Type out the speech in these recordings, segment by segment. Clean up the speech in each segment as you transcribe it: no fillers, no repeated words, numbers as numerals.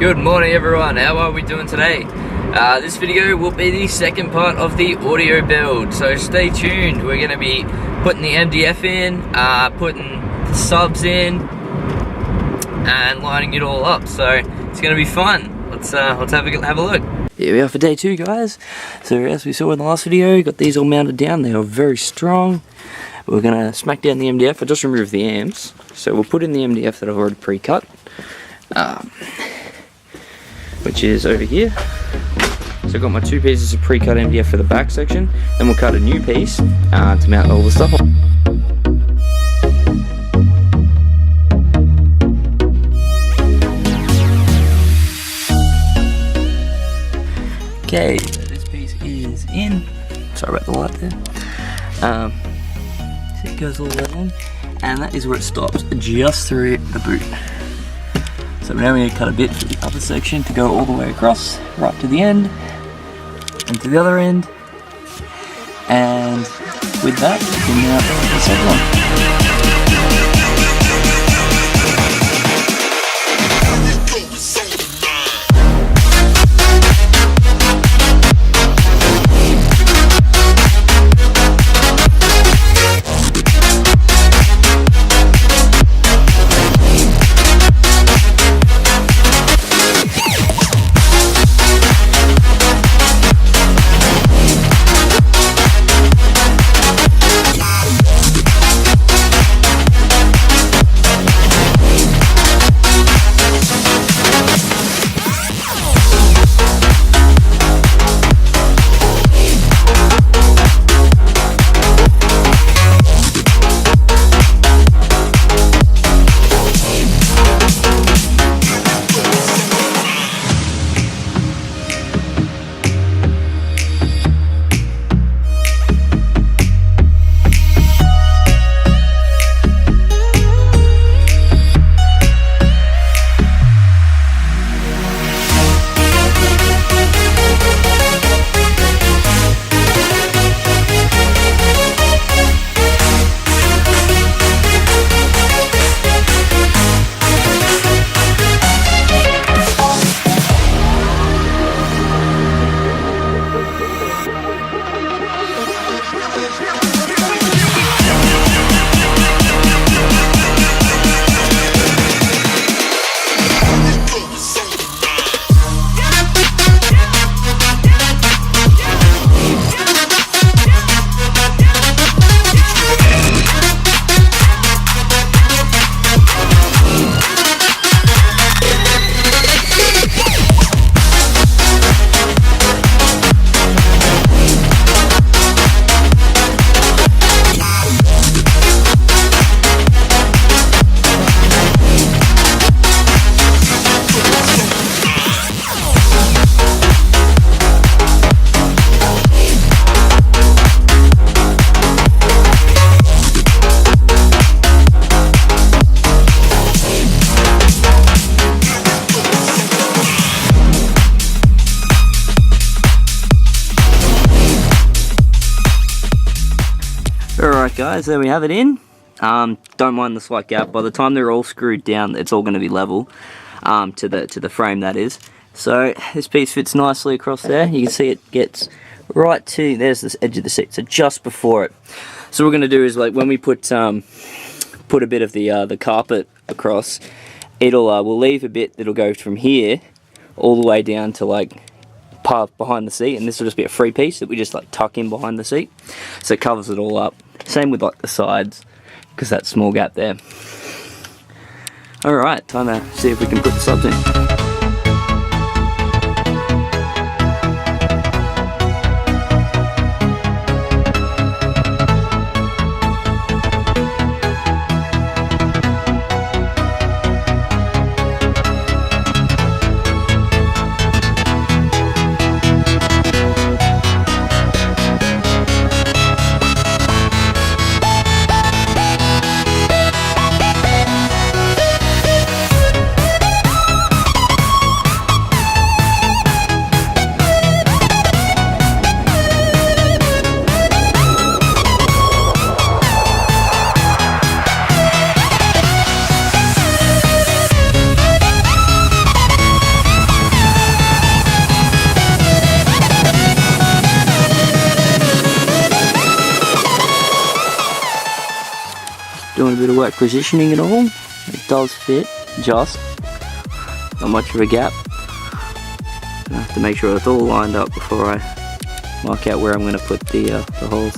Good morning everyone, how are we doing today? This video will be the second part of the audio build, so stay tuned. We're going to be putting the MDF in, putting the subs in, and lining it all up, so it's going to be fun. Let's have a look. Here we are for day 2, guys. So as we saw in the last video, got these all mounted down. They are very strong. We're going to smack down the MDF. I just removed the amps, so we'll put in the MDF that I've already pre-cut, which is over here. So I've got my 2 pieces of pre-cut MDF for the back section, then we'll cut a new piece to mount all the stuff on. Okay, so this piece is in. Sorry about the light there. So it goes all the way in, and that is where it stops, just through the boot. So now we need to cut a bit for the other section to go all the way across, right to the end, and to the other end. And with that, we can now put the second one. Alright guys, there we have it in. Don't mind the slight gap. By the time they're all screwed down, it's all going to be level to the frame, that is. So this piece fits nicely across there. You can see it gets right to, there's this edge of the seat, so just before it. So what we're going to do is, like, when we put a bit of the carpet across, we'll leave a bit that'll go from here all the way down to like behind the seat, and this will just be a free piece that we just like tuck in behind the seat, so it covers it all up. Same with like the sides, because that small gap there. Alright, time to see if we can put the subs in. work positioning at all. It does fit, just. Not much of a gap. I have to make sure it's all lined up before I mark out where I'm going to put the holes.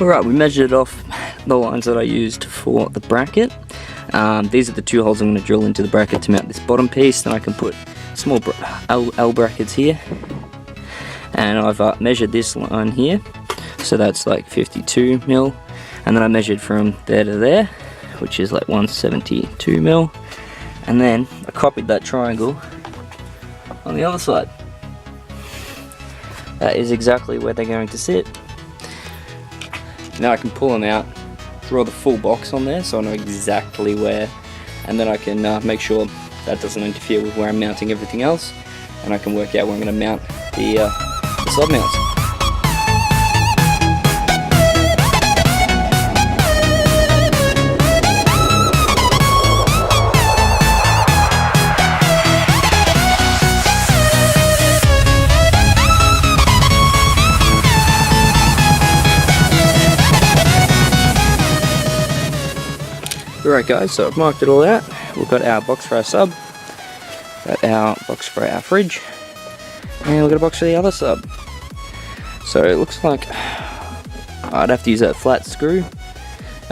Alright, we measured off the lines that I used for the bracket. These are the 2 holes I'm going to drill into the bracket to mount this bottom piece. Then I can put small L brackets here. And I've measured this line here, so that's like 52 mil. And then I measured from there to there, which is like 172 mil. And then I copied that triangle on the other side. That is exactly where they're going to sit. Now I can pull them out, draw the full box on there so I know exactly where, and then I can make sure that doesn't interfere with where I'm mounting everything else, and I can work out where I'm going to mount the sub mounts. Alright guys, so I've marked it all out. We've got our box for our sub, got our box for our fridge, and we've got a box for the other sub. So it looks like I'd have to use a flat screw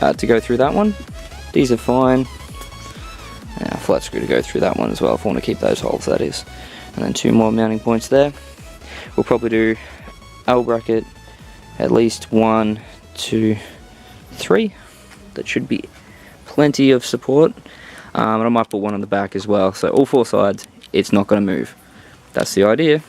to go through that one. These are fine. A flat screw to go through that one as well if I want to keep those holes, that is. And then 2 more mounting points there. We'll probably do L bracket at least 1, 2, 3. That should be plenty of support, and I might put one on the back as well, so all 4 sides, it's not going to move. That's the idea.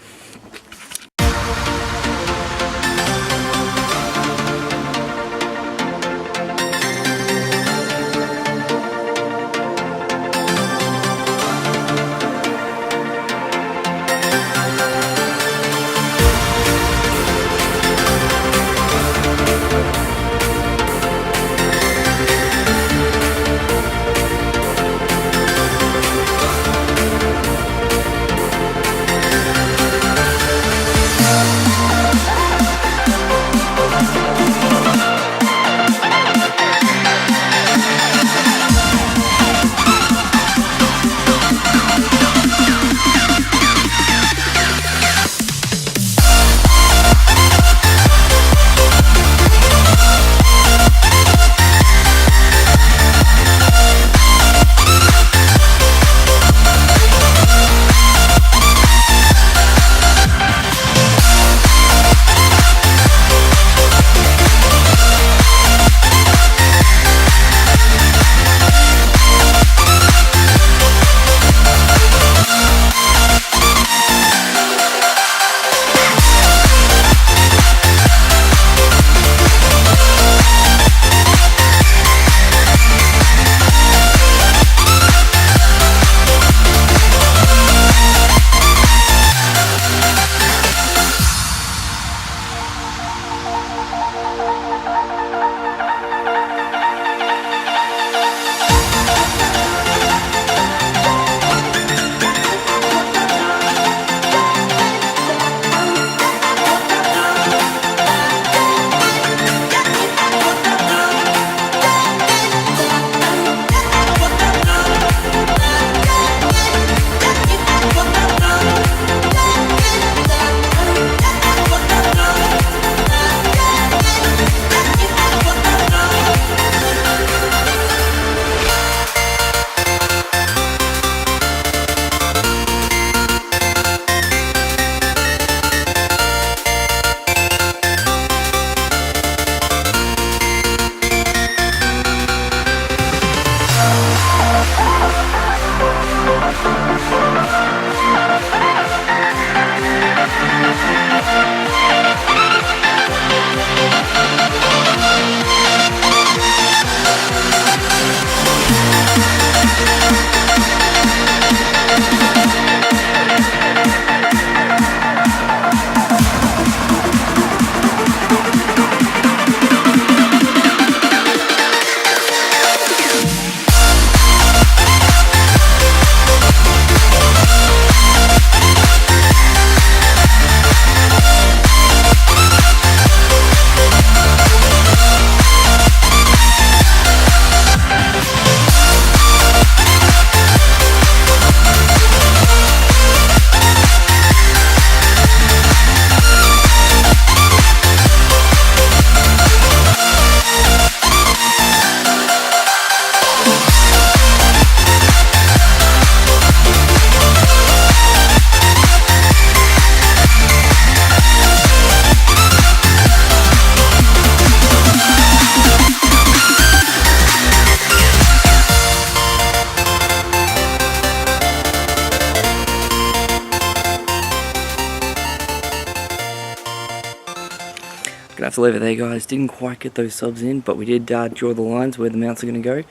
gonna have to leave it there, guys. Didn't quite get those subs in, but we did draw the lines where the mounts are gonna go.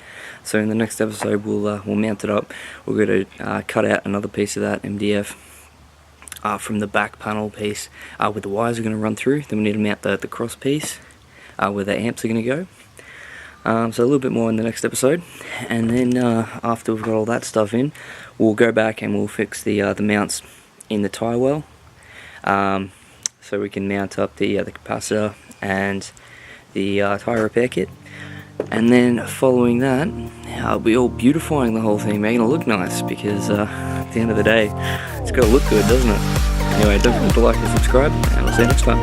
So in the next episode, we'll mount it up. We're gonna cut out another piece of that MDF from the back panel piece with the wires we're gonna run through. Then we need to mount the cross piece where the amps are gonna go. So a little bit more in the next episode, and then after we've got all that stuff in, we'll go back and we'll fix the mounts in the tyre well. So we can mount up the capacitor and the tyre repair kit, and then following that I'll be all beautifying the whole thing, making it look nice, because at the end of the day it's got to look good, doesn't it? Anyway, don't forget to like and subscribe, and I'll see you next time.